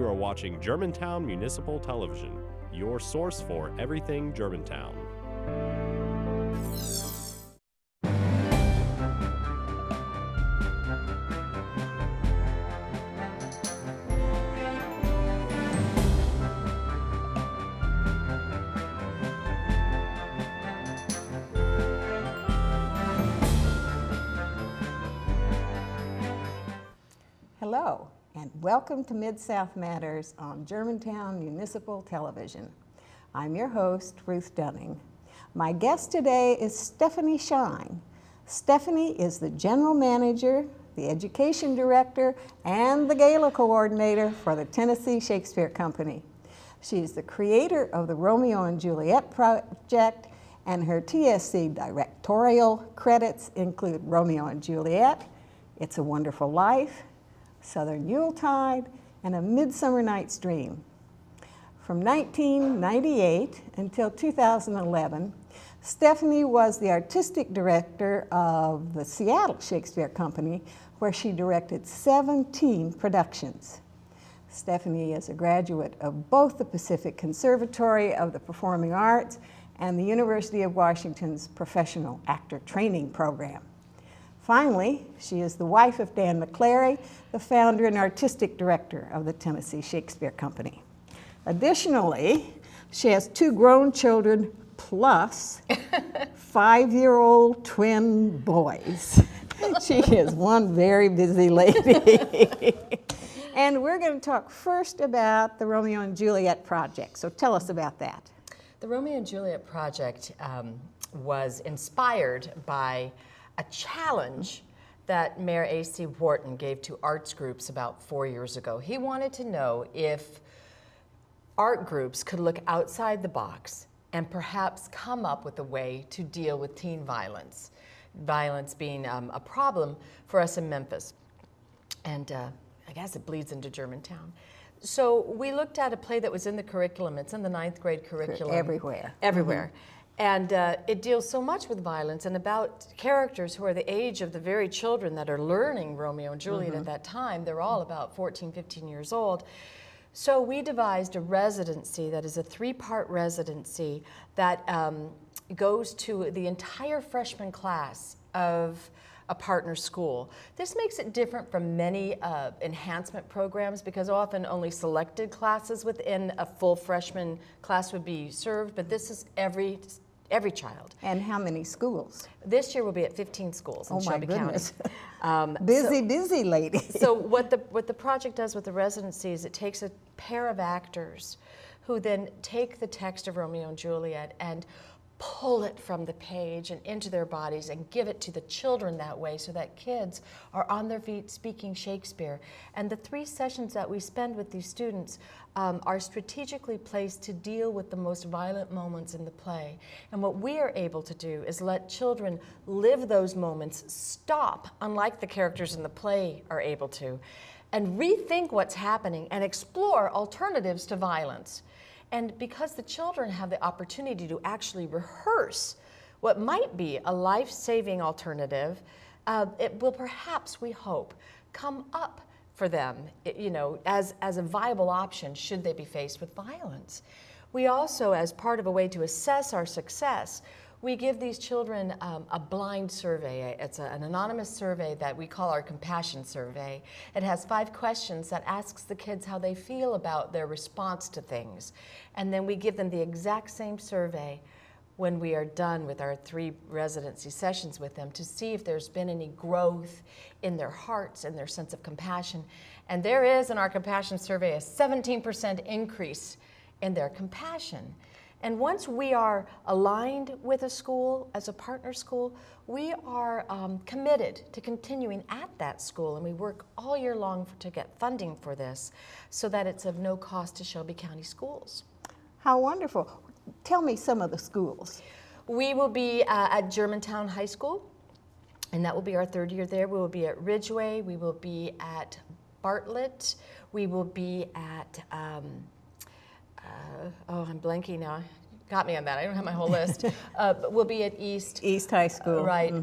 are watching Germantown Municipal Television, your source for everything Germantown. Hello, and welcome to MidSouth Matters on Germantown Municipal Television. I'm your host, Ruth Dunning. My guest today is Stephanie Shine. Stephanie is the General Manager, the Education Director, and the Gala Coordinator for the Tennessee Shakespeare Company. She is the creator of the Romeo and Juliet project, and her TSC directorial credits include Romeo and Juliet, It's a Wonderful Life, Southern Yuletide, and A Midsummer Night's Dream. From 1998 until 2011, Stephanie was the artistic director of the Seattle Shakespeare Company, where she directed 17 productions. Stephanie is a graduate of both the Pacific Conservatory of the Performing Arts and the University of Washington's Professional Actor Training Program. Finally, she is the wife of Dan McClary, the founder and artistic director of the Tennessee Shakespeare Company. Additionally, she has 2 grown children plus 5-year-old twin boys. She is one very busy lady. And we're going to talk first about the Romeo and Juliet project. So tell us about that. The Romeo and Juliet project was inspired by a challenge that Mayor A.C. Wharton gave to arts groups about 4 years ago. He wanted to know if art groups could look outside the box and perhaps come up with a way to deal with teen violence. Violence being a problem for us in Memphis. And I guess it bleeds into Germantown. So we looked at a play that was in the curriculum. It's in the 9th grade curriculum. Everywhere. Everywhere. Mm-hmm. And it deals so much with violence and about characters who are the age of the very children that are learning Romeo and Juliet at that time. They're all about 14, 15 years old. So we devised a residency that is a 3-part residency that goes to the entire freshman class of a partner school. This makes it different from many enhancement programs because often only selected classes within a full freshman class would be served, but this is every child. And how many schools? This year we'll be at 15 schools in Shelby County. Busy lady. So what the project does with the residency is it takes a pair of actors who then take the text of Romeo and Juliet and pull it from the page and into their bodies and give it to the children that way so that kids are on their feet speaking Shakespeare. And the 3 sessions that we spend with these students are strategically placed to deal with the most violent moments in the play. And what we are able to do is let children live those moments, stop, unlike the characters in the play are able to, and rethink what's happening and explore alternatives to violence. And because the children have the opportunity to actually rehearse what might be a life-saving alternative, it will perhaps, we hope, come up for them, as a viable option should they be faced with violence. We also, as part of a way to assess our success, we give these children a blind survey. It's an anonymous survey that we call our compassion survey. It has 5 questions that asks the kids how they feel about their response to things. And then we give them the exact same survey when we are done with our 3 residency sessions with them to see if there's been any growth in their hearts and their sense of compassion. And there is in our compassion survey a 17% increase in their compassion. And once we are aligned with a school as a partner school, we are committed to continuing at that school, and we work all year long to get funding for this so that it's of no cost to Shelby County schools. How wonderful. Tell me some of the schools. We will be at Germantown High School, and that will be our 3rd year there. We will be at Ridgeway. We will be at Bartlett. We will be at I'm blanking now. Got me on that. I don't have my whole list. But we'll be at East High School. Right,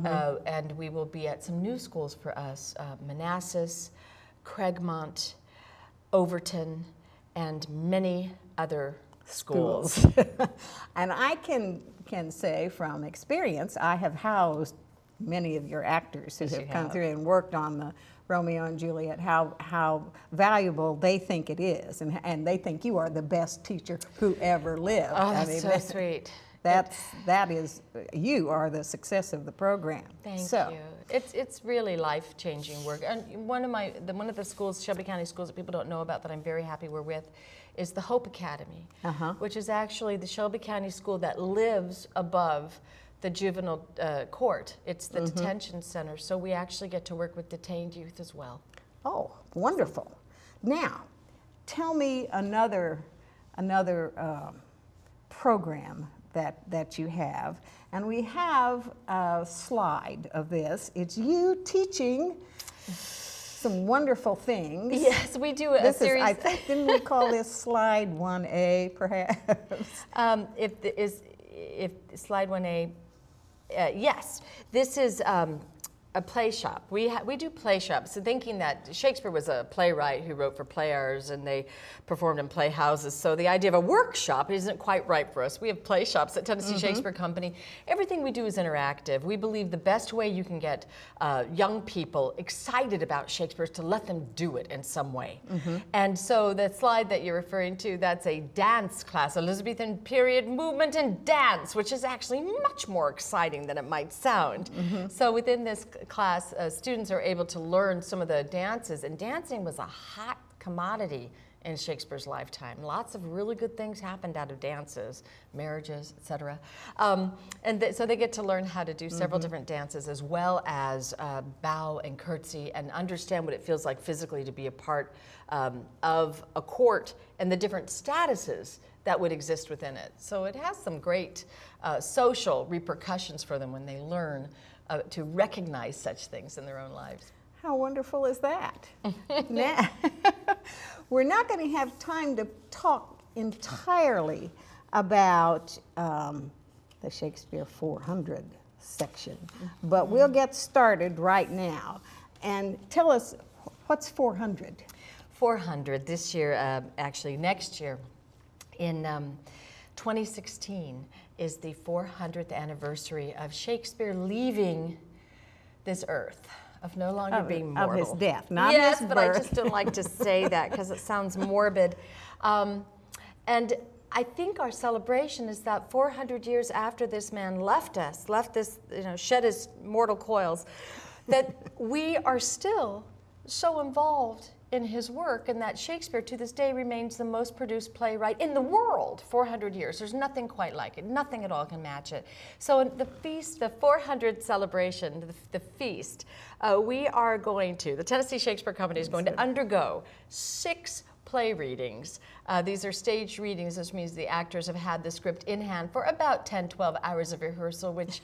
and we will be at some new schools for us, Manassas, Craigmont, Overton, and many other schools. And I can say from experience, I have housed many of your actors who have come through and worked on the Romeo and Juliet, how valuable they think it is, and they think you are the best teacher who ever lived. Oh, that's so sweet. That is, you are the success of the program. Thank you. It's really life-changing work. And one of the schools, Shelby County schools, that people don't know about that I'm very happy we're with, is the Hope Academy, which is actually the Shelby County school that lives above the juvenile court. It's the detention center, so we actually get to work with detained youth as well. Oh, wonderful. Now, tell me another program that you have, and we have a slide of this. It's you teaching some wonderful things. Yes, we do a series. I think, didn't we call this slide 1A, perhaps? If slide 1A, yes, this is a play shop. We do play shops. So thinking that Shakespeare was a playwright who wrote for players and they performed in playhouses. So the idea of a workshop isn't quite right for us. We have play shops at Tennessee Shakespeare Company. Everything we do is interactive. We believe the best way you can get young people excited about Shakespeare is to let them do it in some way. And so the slide that you're referring to, that's a dance class, Elizabethan period movement and dance, which is actually much more exciting than it might sound. So within this class, students are able to learn some of the dances, and dancing was a hot commodity in Shakespeare's lifetime. Lots of really good things happened out of dances, marriages, etc. So they get to learn how to do several different dances, as well as bow and curtsy, and understand what it feels like physically to be a part of a court and the different statuses that would exist within it. So it has some great social repercussions for them when they learn to recognize such things in their own lives. How wonderful is that? Now, we're not going to have time to talk entirely about the Shakespeare 400 section, but we'll get started right now. And tell us, what's 400? 400 this year, actually next year, in 2016, is the 400th anniversary of Shakespeare leaving this earth, of no longer being mortal. Of his death, not his birth. Yes, but I just don't like to say that because it sounds morbid. And I think our celebration is that 400 years after this man left us, shed his mortal coils, that we are still so involved in his work, and that Shakespeare to this day remains the most produced playwright in the world. 400 years, there's nothing quite like it. Nothing at all can match it. So in the feast, the 400 celebration, the feast, the Tennessee Shakespeare Company is going to undergo 6 play readings. These are staged readings, which means the actors have had the script in hand for about 10-12 hours of rehearsal, which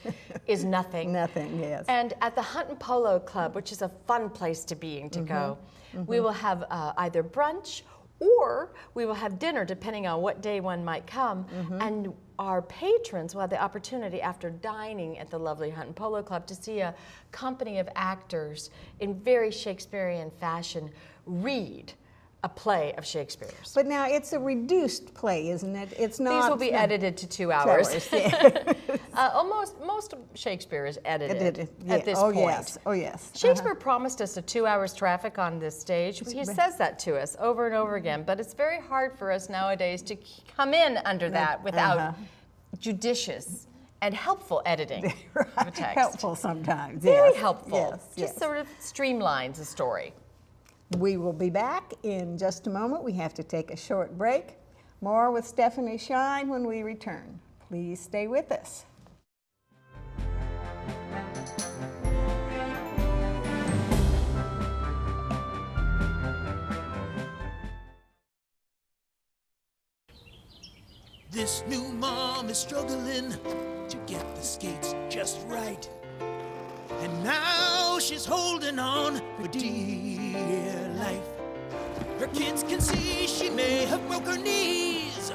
is nothing. Nothing, yes. And at the Hunt and Polo Club, which is a fun place to go, we will have either brunch or we will have dinner, depending on what day one might come. And our patrons will have the opportunity, after dining at the lovely Hunt and Polo Club, to see a company of actors in very Shakespearean fashion read a play of Shakespeare's. But now it's a reduced play, isn't it? It's not. These will be edited to 2 hours. Most of Shakespeare is edited at this point. Yes. Oh yes. Shakespeare promised us a 2 hours traffic on this stage. He says that to us over and over again, but it's very hard for us nowadays to come in under that without judicious and helpful editing of a text. Helpful sometimes. Very helpful. Yes. Just sort of streamlines the story. We will be back in just a moment. We have to take a short break. More with Stephanie Shine when we return. Please stay with us. This new mom is struggling to get the skates just right. And now she's holding on for dear life. Her kids can see she may have broke her knees.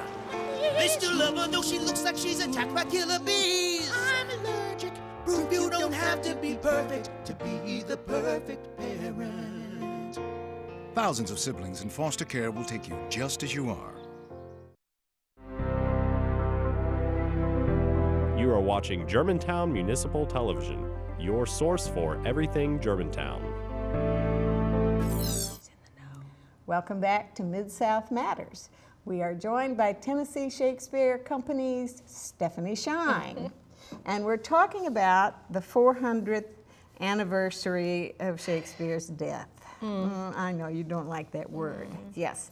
They still love her though she looks like she's attacked by killer bees. I'm allergic. Proof you don't have to be perfect to be the perfect parent. Thousands of siblings in foster care will take you just as you are. You are watching Germantown Municipal Television, your source for everything Germantown. Welcome back to MidSouth Matters. We are joined by Tennessee Shakespeare Company's Stephanie Shine. And we're talking about the 400th anniversary of Shakespeare's death. I know you don't like that word. Yes.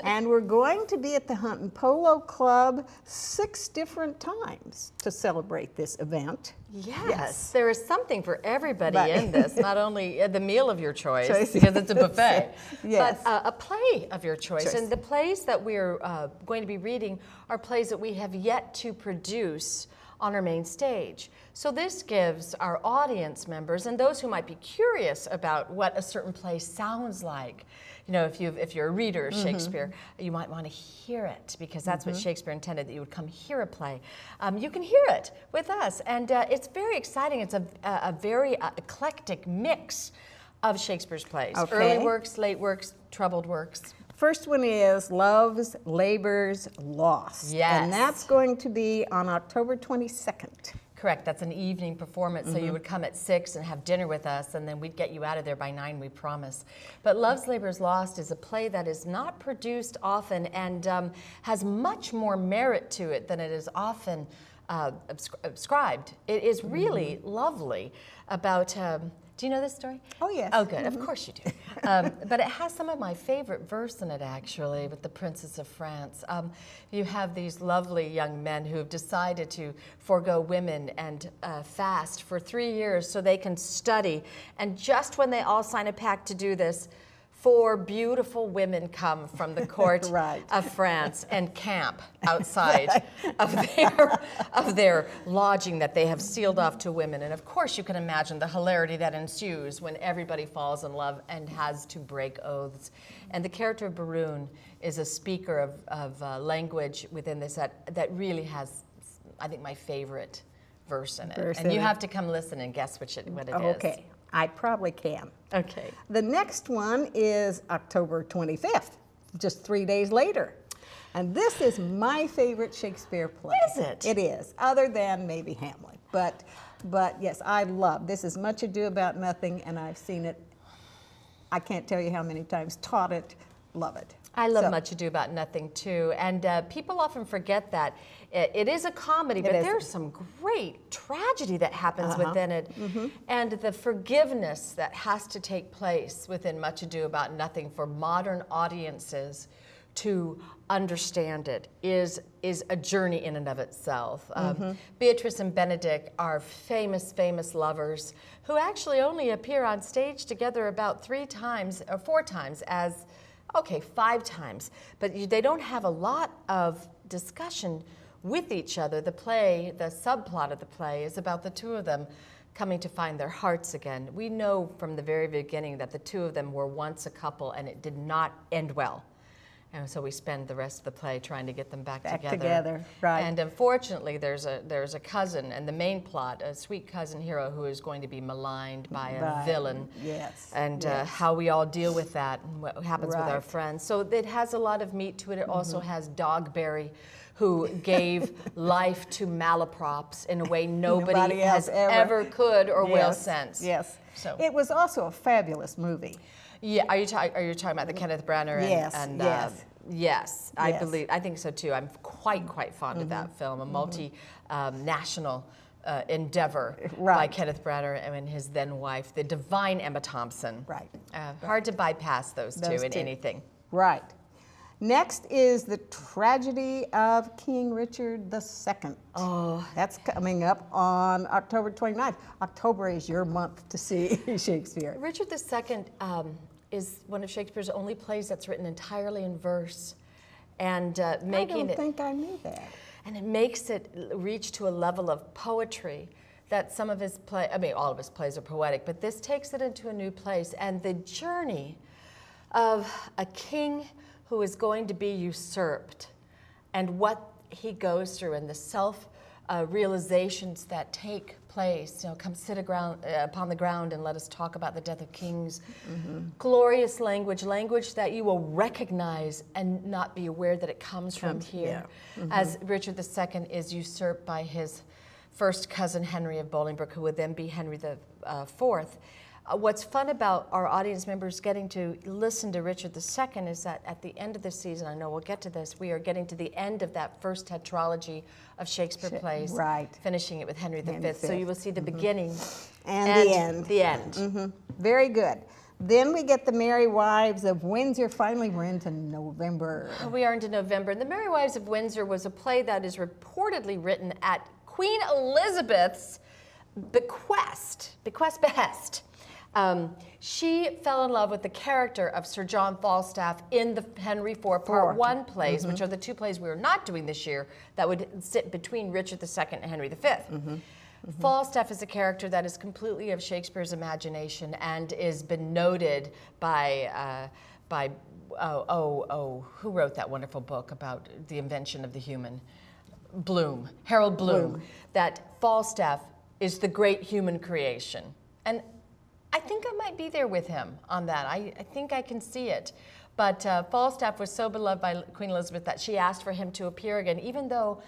And we're going to be at the Hunt and Polo Club 6 different times to celebrate this event. Yes, there is something for everybody Right. in this, not only the meal of your choice, because it's a buffet, Yes. but a play of your choice. Choice. And the plays that we're going to be reading are plays that we have yet to produce on our main stage. So this gives our audience members and those who might be curious about what a certain play sounds like. You know, if you're a reader of Shakespeare, you might want to hear it, because that's what Shakespeare intended, that you would come hear a play. You can hear it with us, and it's very exciting. It's a very eclectic mix of Shakespeare's plays. Okay. Early works, late works, troubled works. First one is Love's Labor's Lost. Yes. And that's going to be on October 22nd. Correct, that's an evening performance, so you would come at 6 and have dinner with us, and then we'd get you out of there by 9, we promise. But Love's Labor's Lost is a play that is not produced often and has much more merit to it than it is often ascribed. It is really lovely about, do you know this story? Oh, yes. Oh, good, of course you do. But it has some of my favorite verse in it, actually, with the Princess of France. You have these lovely young men who have decided to forego women and fast for 3 years so they can study. And just when they all sign a pact to do this, 4 beautiful women come from the court Right. of France and camp outside of their lodging that they have sealed off to women. And of course you can imagine the hilarity that ensues when everybody falls in love and has to break oaths. And the character of Baroon is a speaker of language within this that really has, I think, my favorite verse in it. And you have to come listen and guess what it is. Okay, I probably can. Okay. The next one is October 25th, just 3 days later. And this is my favorite Shakespeare play. Is it? It is, other than maybe Hamlet. But yes, I love, this is Much Ado About Nothing, and I've seen it, I can't tell you how many times, taught it, love it. I love So- Much Ado About Nothing too, and people often forget that it is a comedy, but is. there's some great tragedy that happens within it, and the forgiveness that has to take place within Much Ado About Nothing for modern audiences to understand it is a journey in and of itself. Beatrice and Benedict are famous lovers who actually only appear on stage together about 3 times or 4 times as. Okay, 5 times, but they don't have a lot of discussion with each other. The play, the subplot of the play is about the 2 of them coming to find their hearts again. We know from the very beginning that the 2 of them were once a couple and it did not end well. And so we spend the rest of the play trying to get them back together. Right. And unfortunately, there's a cousin, and the main plot, a sweet cousin hero who is going to be maligned by a villain. Yes. And yes. how we all deal with that and what happens with our Right. friends. So it has a lot of meat to it. It also has Dogberry, who gave life to malaprops in a way nobody else has ever could or will Yes, since. Yes. So. It was also a fabulous movie. Yeah, are you talking about the Kenneth Branagh? Yes, And, yes. yes, I Yes. think so too. I'm quite fond of that film, a multi-national endeavor by Right. Kenneth Branagh and his then wife, the divine Emma Thompson. Right. Hard to bypass those two in anything. Right. Next is the tragedy of King Richard II. Oh. That's coming up on October 29th. October is your month to see Shakespeare. Richard II is one of Shakespeare's only plays that's written entirely in verse, and making I don't think I knew that. And it makes it reach to a level of poetry that some of his all of his plays are poetic, but this takes it into a new place. And the journey of a king who is going to be usurped and what he goes through and the realizations that take place. Come sit upon the ground and let us talk about the death of kings. Glorious language that you will recognize and not be aware that it comes from here. As Richard II is usurped by his first cousin Henry of Bolingbroke, who would then be Henry IV. What's fun about our audience members getting to listen to Richard II is that at the end of the season, I know we'll get to this, we are getting to the end of that first tetralogy of Shakespeare plays, finishing it with Henry V. So you will see the beginning and the end. Very good. Then we get the Merry Wives of Windsor. Finally, we're into November. We are into November. And the Merry Wives of Windsor was a play that is reportedly written at Queen Elizabeth's behest. She fell in love with the character of Sir John Falstaff in the Henry IV Part 1 plays, which are the two plays we are not doing this year that would sit between Richard II and Henry V. Falstaff is a character that is completely of Shakespeare's imagination and is been noted by who wrote that wonderful book about the invention of the human? Harold Bloom. That Falstaff is the great human creation. And I think I might be there with him on that. I think I can see it. But Falstaff was so beloved by Queen Elizabeth that she asked for him to appear again, even though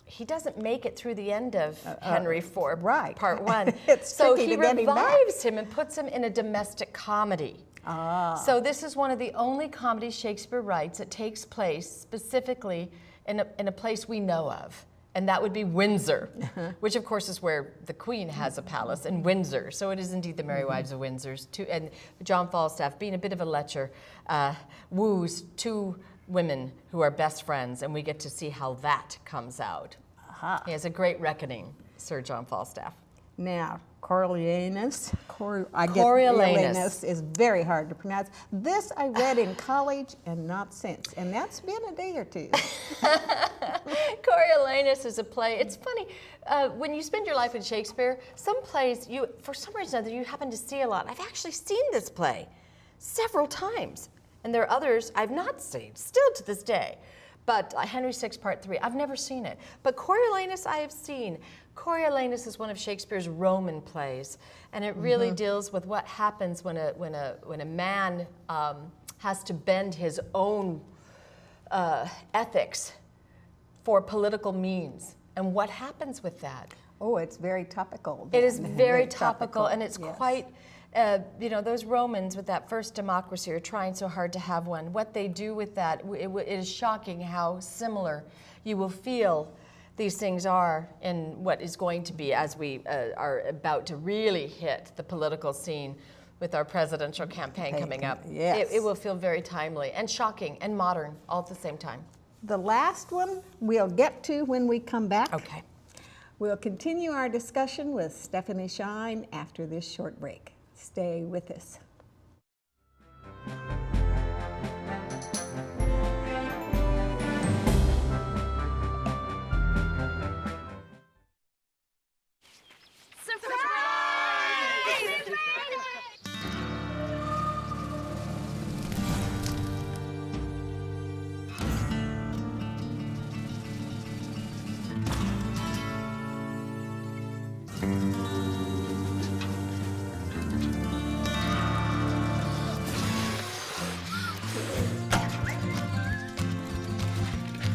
he doesn't make it through the end of Henry IV Part 1. So he revives him and puts him in a domestic comedy. So this is one of the only comedies Shakespeare writes that takes place specifically in a place we know of. And that would be Windsor, which of course is where the Queen has a palace in Windsor. So it is indeed the Merry Wives of Windsor. And John Falstaff, being a bit of a lecher, woos two women who are best friends, and we get to see how that comes out. He has a great reckoning, Sir John Falstaff. Now, Coriolanus is very hard to pronounce. This I read in college and not since, and that's been a day or two. Coriolanus is a play. It's funny, when you spend your life in Shakespeare, some plays, for some reason or other, you happen to see a lot. I've actually seen this play several times, and there are others I've not seen, still to this day. But Henry VI Part 3, I've never seen it. But Coriolanus I have seen. Coriolanus is one of Shakespeare's Roman plays, and it really deals with what happens when a man has to bend his own ethics for political means, and what happens with that. Oh, it's very topical. It is very topical, and it's quite, those Romans with that first democracy are trying so hard to have one. What they do with that, it is shocking how similar you will feel these things are in what is going to be, as we are about to really hit the political scene with our presidential campaign coming up. Yes. It will feel very timely and shocking and modern all at the same time. The last one we'll get to when we come back. Okay. We'll continue our discussion with Stephanie Shine after this short break. Stay with us.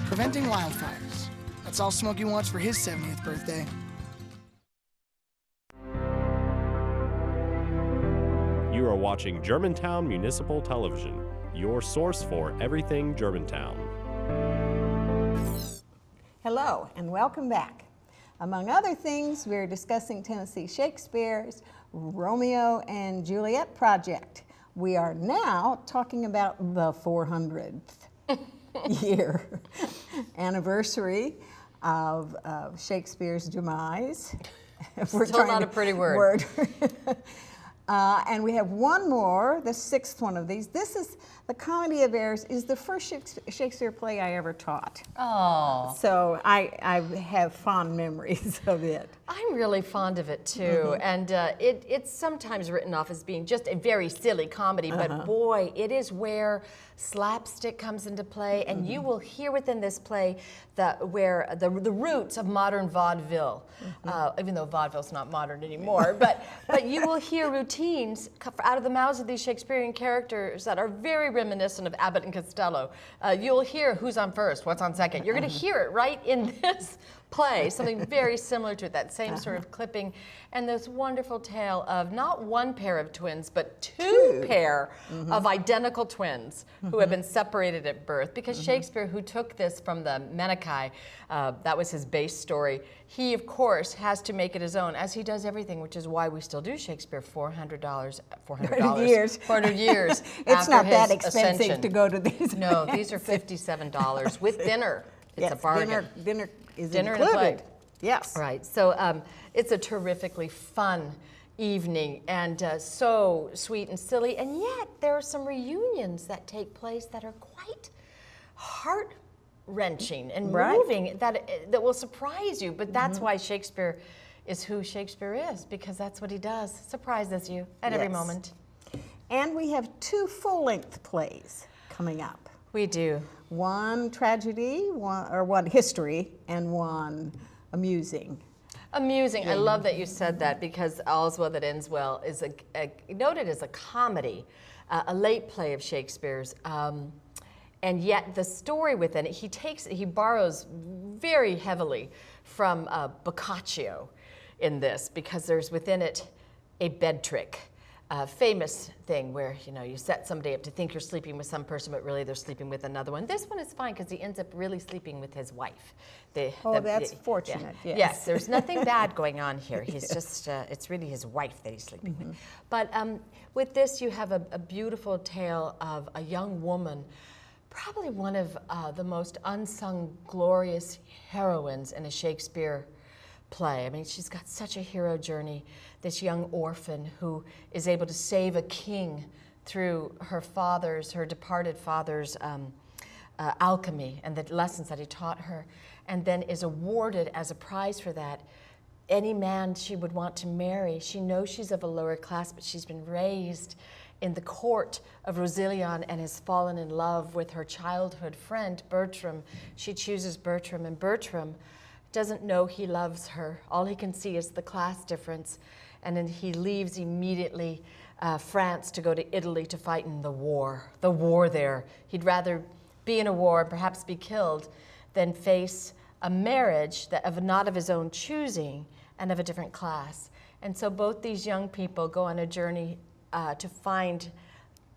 Preventing wildfires. That's all Smokey wants for his 70th birthday. You are watching Germantown Municipal Television, your source for everything Germantown. Hello, and welcome back. Among other things, we're discussing Tennessee Shakespeare's Romeo and Juliet project. We are now talking about the 400th year anniversary of Shakespeare's demise. Still not a pretty word. And we have one more, the sixth one of these. This is The Comedy of Errors, is the first Shakespeare play I ever taught. Oh. So I have fond memories of it. I'm really fond of it too, and it's sometimes written off as being just a very silly comedy, but boy, it is where slapstick comes into play, and you will hear within this play where the roots of modern vaudeville, even though vaudeville's not modern anymore, but you will hear routines out of the mouths of these Shakespearean characters that are very reminiscent of Abbott and Costello. You'll hear who's on first, what's on second. You're going to hear it right in this play, something very similar to it, that same sort of clipping, and this wonderful tale of not one pair of twins, but two pair of identical twins who have been separated at birth, because Shakespeare, who took this from the Menachai, that was his base story, he of course has to make it his own, as he does everything, which is why we still do Shakespeare 400 years. It's not that his expensive ascension. to go to these. No, these are $57 with dinner. It's a bargain. Dinner is Dinner and a included. plate. Yes. Right. So it's a terrifically fun evening, and so sweet and silly, and yet there are some reunions that take place that are quite heart-wrenching and moving, that will surprise you. But that's why Shakespeare is who Shakespeare is, because that's what he does. Surprises you at every moment. And we have two full-length plays coming up. We do. One tragedy, one history, and one amusing. Amusing. I love that you said that, because All's Well That Ends Well is noted as a comedy, a late play of Shakespeare's, and yet the story within it, he borrows very heavily from Boccaccio in this, because there's within it a bed trick. Famous thing where you set somebody up to think you're sleeping with some person, but really they're sleeping with another one. This one is fine because he ends up really sleeping with his wife. That's fortunate. Yeah. Yes. Yes, there's nothing bad going on here. He's just it's really his wife that he's sleeping with. But with this, you have a beautiful tale of a young woman, probably one of the most unsung, glorious heroines in a Shakespeare play. I mean, she's got such a hero journey, this young orphan who is able to save a king through her departed father's alchemy and the lessons that he taught her, and then is awarded as a prize for that any man she would want to marry. She knows she's of a lower class, but she's been raised in the court of Rousillon and has fallen in love with her childhood friend, Bertram. She chooses Bertram, and Bertram doesn't know he loves her. All he can see is the class difference. And then he leaves immediately France to go to Italy to fight in the war there. He'd rather be in a war and perhaps be killed than face a marriage not of his own choosing and of a different class. And so both these young people go on a journey to find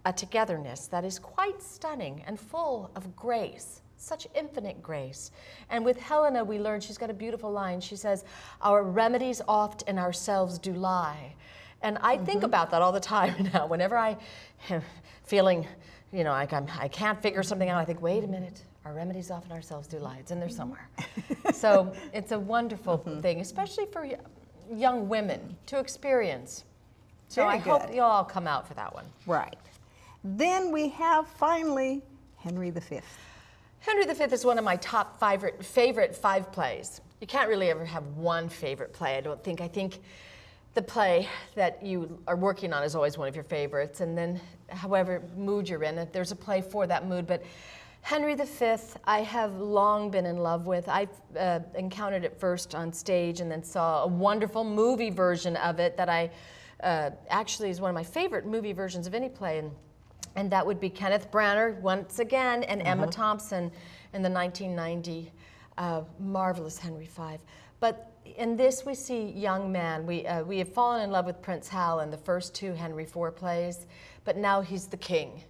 a togetherness that is quite stunning and full of grace. Such infinite grace. And with Helena, we learn, she's got a beautiful line. She says, "Our remedies oft in ourselves do lie." And I think about that all the time now. Whenever I am feeling, like I can't figure something out, I think, wait a minute, our remedies oft in ourselves do lie. It's in there somewhere. So it's a wonderful thing, especially for young women to experience. So I hope you'll all come out for that one. Right. Then we have finally Henry V. Henry V is one of my top favorite 5 plays. You can't really ever have one favorite play, I don't think. I think the play that you are working on is always one of your favorites, and then however mood you're in, there's a play for that mood. But Henry V, I have long been in love with. I encountered it first on stage and then saw a wonderful movie version of it that I actually is one of my favorite movie versions of any play. And that would be Kenneth Branagh, once again, and Emma Thompson in the 1990 marvelous Henry V. But in this, we see young man. We have fallen in love with Prince Hal in the first 2 Henry IV plays, but now he's the king.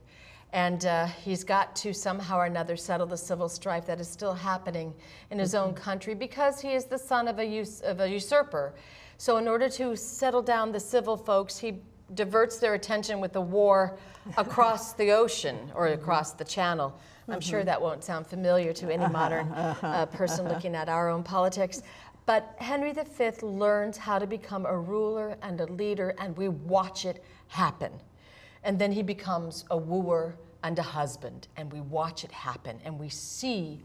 And he's got to somehow or another settle the civil strife that is still happening in his own country, because he is the son of a usurper. So in order to settle down the civil folks, he diverts their attention with a war across the ocean or across the channel. I'm sure that won't sound familiar to any modern person looking at our own politics. But Henry V learns how to become a ruler and a leader, and we watch it happen. And then he becomes a wooer and a husband, and we watch it happen, and we see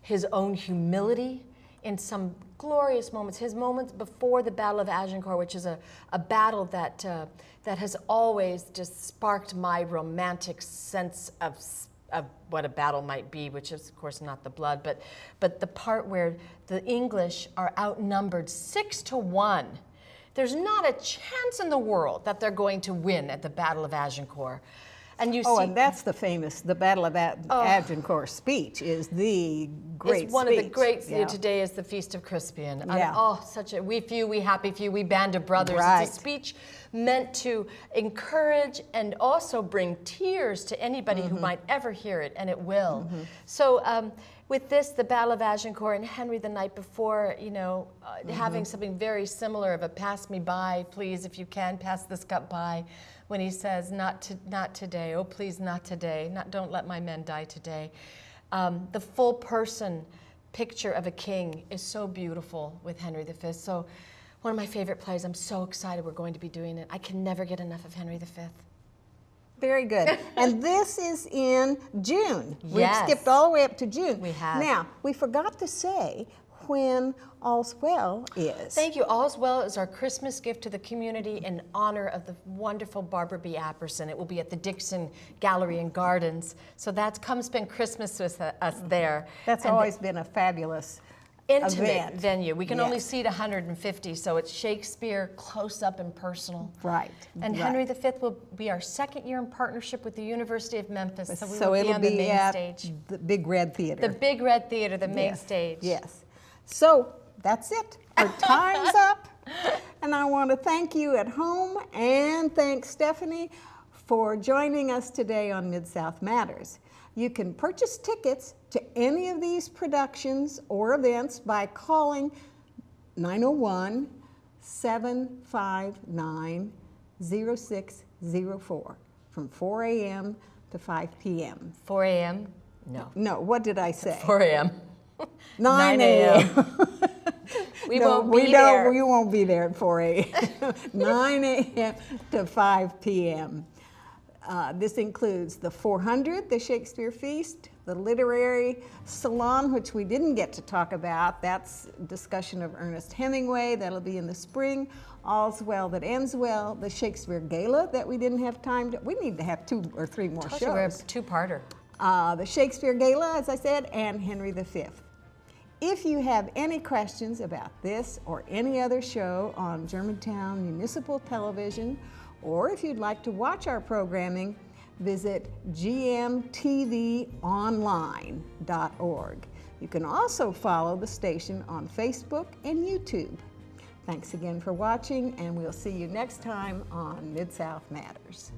his own humility in some glorious moments. His moments before the Battle of Agincourt, which is a battle that has always just sparked my romantic sense of what a battle might be, which is of course not the blood, but the part where the English are outnumbered 6-1. There's not a chance in the world that they're going to win at the Battle of Agincourt. And you see, and that's the Battle of Agincourt speech is the great it's one speech. of the great, Yeah. today is the Feast of Crispian. And, Yeah. such a, we few, we happy few, we band of brothers. Right. It's a speech meant to encourage and also bring tears to anybody who might ever hear it, and it will. So with this, the Battle of Agincourt, and Henry the night before, having something very similar of a pass me by, please, if you can, pass this cup by, when he says, not today, oh please, not today, don't let my men die today. The full person picture of a king is so beautiful with Henry V. So one of my favorite plays, I'm so excited we're going to be doing it. I can never get enough of Henry V. Very good. And this is in June. Yes. We've skipped all the way up to June. We have. Now, we forgot to say when All's Well is. Thank you. All's Well is our Christmas gift to the community in honor of the wonderful Barbara B. Apperson. It will be at the Dixon Gallery and Gardens. So come spend Christmas with us there. That's always been a fabulous intimate event. venue. We can only Yes. seat 150, so it's Shakespeare close up and personal. Right. And right. Henry V will be our second year in partnership with the University of Memphis, so we will be it'll on the be main at stage. the Big Red Theater. The Big Red Theater, the main Yes. stage. Yes. So that's it. Our time's up. And I want to thank you at home and thank Stephanie for joining us today on MidSouth Matters. You can purchase tickets to any of these productions or events by calling 901-759-0604 from 4 a.m. to 5 p.m. 4 a.m.? No. No, what did I say? 4 a.m. 9 a.m. We No, won't be we there. don't. We won't be there at 4 a.m. 9 a.m. to 5 p.m. This includes the 400, the Shakespeare Feast, the Literary Salon, which we didn't get to talk about. That's a discussion of Ernest Hemingway. That'll be in the spring. All's Well That Ends Well, the Shakespeare Gala that we didn't have time to. We need to have 2 or 3 more Told you we're a shows. two-parter. The Shakespeare Gala, as I said, and Henry V. If you have any questions about this or any other show on Germantown Municipal Television, or if you'd like to watch our programming, visit GMTVonline.org. You can also follow the station on Facebook and YouTube. Thanks again for watching, and we'll see you next time on MidSouth Matters.